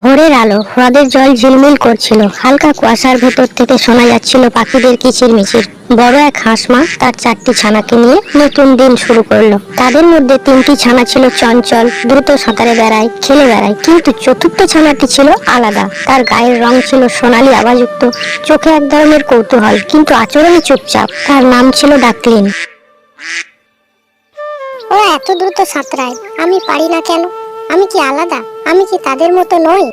ভোরের আলো, হ্রদের জল ঝিলমিল করছিল। হালকা কুয়াশার ভেতর থেকে শোনা যাচ্ছিল পাখিদের কিচিরমিচির। বড় এক হাঁস মা তার 4টি ছানাকে নিয়ে নতুন দিন শুরু করলো। তাদের মধ্যে 3টি ছানা ছিল চঞ্চল, দ্রুত সাঁতারে বেড়ায়, খেলে বেড়ায়। কিন্তু চতুর্থ ছানাটি ছিল আলাদা। তার গায়ের রং ছিল সোনালী আভাযুক্ত, চোখে এক ধরনের কৌতূহল, কিন্তু আচরণে চুপচাপ। তার নাম ছিল ডাকলিন। ওরা এত দ্রুত সাঁতরায়, আমি পারি না কেন? আমি কি আলাদা? আমি কি তাদের মতো নই?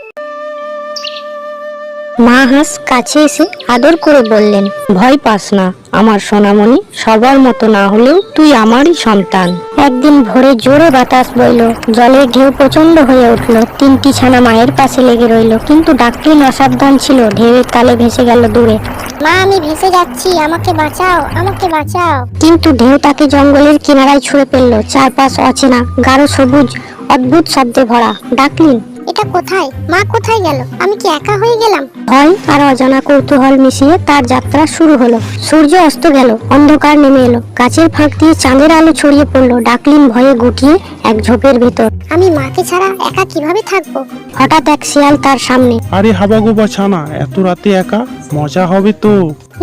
মা হাঁস কাছে এসে আদর করে বললেন, ভয় পাস না আমার সোনামণি, সবার মতো না হলেও তুই আমারই সন্তান। একদিন ভোরে জোরে বাতাস বইল, জলের ঢেউ প্রচন্ড হয়ে উঠল। 3টি ছানা মায়ের পাশে লেগে রইল, কিন্তু ডাকলিন অসাবধান ছিল, ঢেউয়ের তালে ভেসে গেল দূরে। মা, আমি ভেসে যাচ্ছি, আমাকে বাঁচাও, আমাকে বাঁচাও। কিন্তু ঢেউ তাকে জঙ্গলের কিনারায় ছুঁড়ে ফেললো। চারপাশ অচেনা, গাঢ় সবুজ, অদ্ভুত শব্দে ভরা। ডাকলিন, এটা কোথায়? মা কোথায় গেল? আমি কি একা হয়ে গেলাম? ভয় আর অজানা কৌতূহল মিশিয়ে তার যাত্রা শুরু হলো। সূর্য অস্ত গেল, অন্ধকার নেমে এলো, গাছের ফাঁক দিয়ে চাঁদের আলো ছড়িয়ে পড়লো। ডাকলিন ভয়ে গুটিয়ে এক ঝোপের ভেতর। আমি মাকে ছাড়া একা কিভাবে থাকবো? হঠাৎ এক শিয়াল তার সামনে। আরে হাবাগোবা ছানা, এত রাতে একা? মজা হবে তো।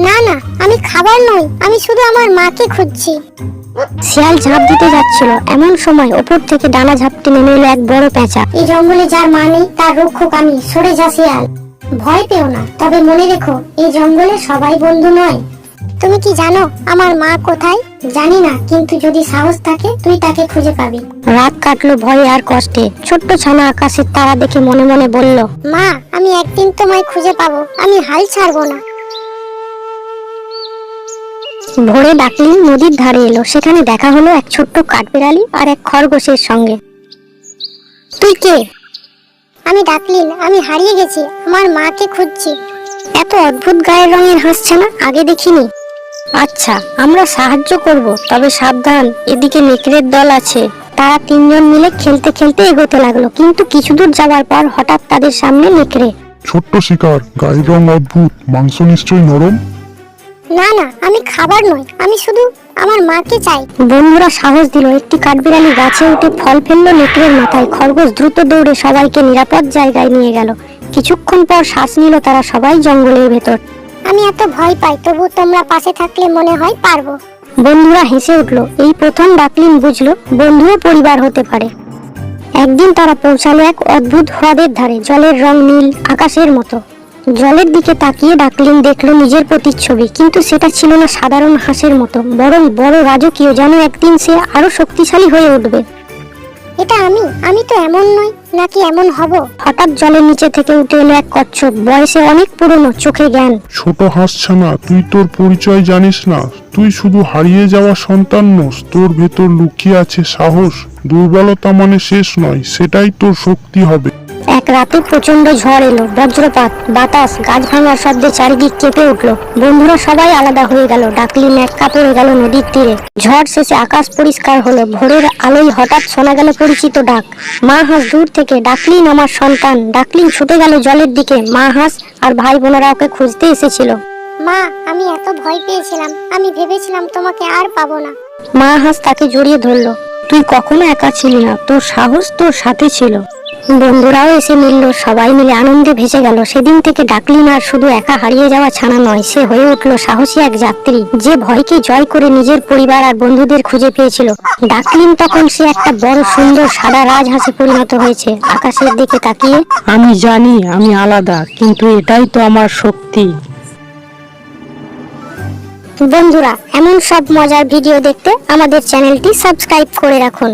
না না, আমি খাবার নই, আমি শুধু আমার মাকে খুঁজছি। শিয়াল ঝাঁপ দিতে যাচ্ছিল, এমন সময় ওপর থেকে ডানা ঝাপটে নেমে এলো এক বড় পেঁচা। এই জঙ্গলে যার মা নেই তার রক্ষক আমি, সরে যা শিয়াল। ভয় পেও না, তবে মনে রেখো এই জঙ্গলে সবাই বন্ধু নয়। তুমি কি জানো আমার মা কোথায়? জানি না, কিন্তু যদি সাহস থাকে তুই তাকে খুঁজে পাবি। রাত কাটলো ভয়ে আর কষ্টে। ছোট্ট ছানা আকাশের তারা দেখে মনে মনে বলল, মা, আমি একদিন তোমায় খুঁজে পাবো, আমি হাল ছাড়বো না। ভোরে ডাকলিন নদীর ধারে এলো। সেখানে দেখা হলো এক ছোট্ট কাঠবিড়ালি আর এক খরগোশের সঙ্গে। তুই কে? আমি ডাকলিন, আমি হারিয়ে গেছি, আমার মাকে খুঁজছি। এত অদ্ভুত গায়ের রঙের হাসছে না, আগে দেখিনি। আচ্ছা, আমরা সাহায্য করব, তবে সাবধান, এদিকে নেকড়ের দল আছে। তারা 3জন মিলে খেলতে খেলতে এগোতে লাগলো, কিন্তু কিছু দূর যাওয়ার পর হঠাৎ তাদের সামনে নেকড়ে। ছোট্ট শিকার, গায়ের রং অদ্ভুত, মাংস নিশ্চয়ই নরম। না না, আমি খাবার নই, আমি শুধু আমার মাকে চাই। বন্ধুরা সাহস দিল। একটি কাঠবিড়ালি গাছে উঠে ফল ফেললো নেকড়ের মাথায়। খরগোশ দ্রুত দৌড়ে সবাইকে নিরাপদ জায়গায় নিয়ে গেল। কিছুক্ষণ পর শ্বাস নিল তারা সবাই জঙ্গলের ভেতর। আমি এত ভয় পাই, তবু তোমরা পাশে থাকলে মনে হয় পারবো। বন্ধুরা হেসে উঠল। এই প্রথম ডাকলিন বুঝলো বন্ধুও পরিবার হতে পারে। একদিন তারা পৌঁছালো এক অদ্ভুত হ্রদের ধারে। জলের রং নীল আকাশের মতো। জলের দিকে তাকিয়ে ডাকলিন দেখলো নিজের প্রতিচ্ছবি, কিন্তু সেটা ছিল না সাধারণ হাঁসের মতো, বরং বড় রাজকীয়, যেন একদিন সে আরো শক্তিশালী হয়ে উঠবে। এটা আমি তো এমন নই, নাকি এমন হব? হঠাৎ জলের নিচে থেকে উঠে এলো এক কচ্ছপ, বয়সে অনেক পুরনো, চোখে জ্ঞান। ছোট হাঁস ছানা, তুই তোর পরিচয় জানিস না। তুই শুধু হারিয়ে যাওয়া সন্তান নোস, তোর ভেতর লুকিয়ে আছে সাহস। দুর্বলতা মানে শেষ নয়, সেটাই তোর শক্তি হবে। এক রাতে প্রচন্ড ঝড় এলো, বজ্রপাত, বাতাস, গাছ ভাঙার শব্দে চারিদিক কেঁপে উঠলো। বন্ধুরা সবাই আলাদা হয়ে গেল। ডাকলিন এক কাপড়ে গেল নদীর তীরে। ঝড় শেষে আকাশ পরিষ্কার হলো। ভোরের আলোয় হঠাৎ শোনা গেল পরিচিত ডাক। মা হাঁস দূর থেকে, ডাকলিন আমার সন্তান। ডাকলিন ছুটে গেল জলের দিকে। মা হাঁস আর ভাই বোনেরা ওকে খুঁজতে এসেছিল। মা, আমি এত ভয় পেয়েছিলাম, আমি ভেবেছিলাম তোমাকে আর পাবো না। মা হাঁস তাকে জড়িয়ে ধরলো। তুই কখনো একা ছিলি না, তোর সাহস তোর সাথে ছিল। বন্ধুরাও এসে মিলল, সবাই মিলে আনন্দে ভেসে গেল। সেদিন থেকে ডাকলিন আর শুধু একা হারিয়ে যাওয়া ছানা নয়, সে হয়ে উঠল সাহসী এক যাত্রী, যে ভয়কে জয় করে নিজের পরিবার আর বন্ধুদের খুঁজে পেয়েছিল। ডাকলিন তখন সে একটা বড় সুন্দর সাদা রাজহাঁসে পরিণত হয়েছে। আকাশের দিকে তাকিয়ে, আমি জানি আমি আলাদা, কিন্তু এটাই তো আমার শক্তি। বন্ধুরা এমন সব মজার ভিডিও দেখতে আমাদের চ্যানেলটি সাবস্ক্রাইব করে রাখুন।